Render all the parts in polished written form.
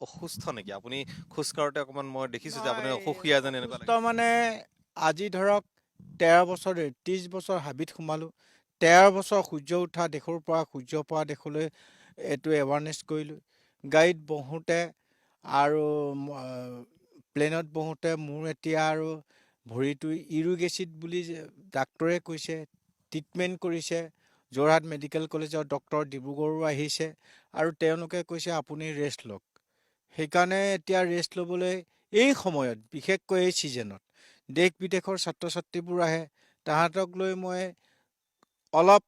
অসুস্থ নেকি? আপুনি খোজ কাঢ়োতে অকমান মই দেখিছোঁ যে আপুনি মই অসুখীয়া যেন এনেকুৱা অসুস্থ লাগিছে। মানে আজি ধৰক 13 বছৰ 30 বছৰ হাবিত সোমালোঁ। 13 বছৰ সূৰ্য উঠা দেশৰ পৰা সূৰ্য পৰা দেশলৈ এইটো এৱাৰনেছ কৰিলোঁ। গাড়ীত বহোঁতে আৰু প্লেনত বহোঁতে মোৰ এতিয়া আৰু ভৰিটো ইউৰিক এচিড বুলি ডাক্তৰে কৈছে, ট্ৰিটমেণ্ট কৰিছে। যোৰহাট মেডিকেল কলেজৰ ডক্তৰ ডিব্ৰুগড়ো আহিছে আৰু তেওঁলোকে কৈছে আপুনি ৰেষ্ট লওক। সেইকাৰণে এতিয়া ৰেষ্ট ল'বলৈ এই সময়ত বিশেষকৈ এই ছিজনত দেশ বিদেশৰ ছাত্ৰ ছাত্ৰীবোৰ আহে, তাহাঁতক লৈ মই অলপ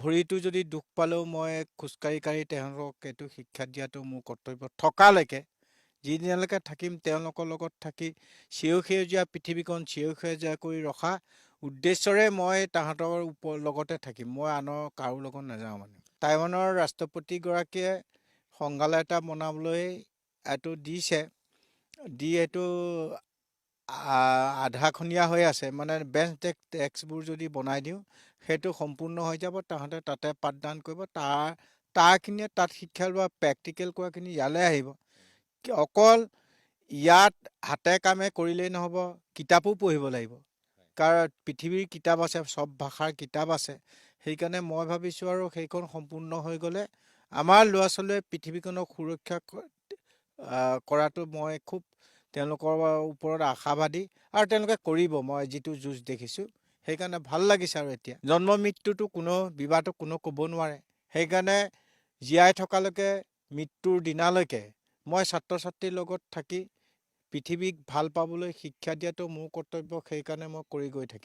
ভৰিটো যদি দুখ পালেও মই খোজকাঢ়ি কাঢ়ি তেওঁলোকক এইটো শিক্ষা দিয়াটো মোৰ কৰ্তব্য। থকালৈকে যিদিনালৈকে থাকিম তেওঁলোকৰ লগত থাকি সেউজীয়া পৃথিৱীখন সেউজীয়া কৰি ৰখা উদ্দেশ্যৰে মই তাহাঁতৰ লগতে থাকিম। মই আনৰ কাৰো লগত নাযাওঁ মানে। টাইৱানৰ ৰাষ্ট্ৰপতিগৰাকীয়ে সংগ্ৰহালয় এটা বনাবলৈ এইটো দিছে, দি এইটো আধাখনীয়া হৈ আছে, মানে বেঞ্চ ডেস্কবোৰ যদি বনাই দিওঁ সেইটো সম্পূৰ্ণ হৈ যাব। তাহাঁতে তাতে পাঠদান কৰিব, তাৰখিনিয়ে তাত শিক্ষা লোৱা প্ৰেক্টিকেল কৰাখিনি ইয়ালৈ আহিব। অকল ইয়াত হাতে কামে কৰিলেই নহ'ব, কিতাপো পঢ়িব লাগিব। কাৰণ পৃথিৱীৰ কিতাপ আছে, চব ভাষাৰ কিতাপ আছে। সেইকাৰণে মই ভাবিছোঁ আৰু সেইখন সম্পূৰ্ণ হৈ গ'লে আমাৰ ল'ৰা ছোৱালীয়ে পৃথিৱীখনক সুৰক্ষা কৰাটো মই খুব তেওঁলোকৰ ওপৰত আশাবাদী আৰু তেওঁলোকে কৰিব, মই যিটো যুঁজ দেখিছোঁ। সেইকাৰণে ভাল লাগিছে। আৰু এতিয়া জন্ম মৃত্যুটো বিবাহটো কোনো ক'ব নোৱাৰে। সেইকাৰণে জীয়াই থকালৈকে মৃত্যুৰ দিনালৈকে মই ছাত্ৰ ছাত্ৰীৰ লগত থাকি পৃথিৱীক ভাল পাবলৈ শিক্ষা দিয়াটো মোৰ কৰ্তব্য। সেইকাৰণে মই কৰি গৈ থাকিম।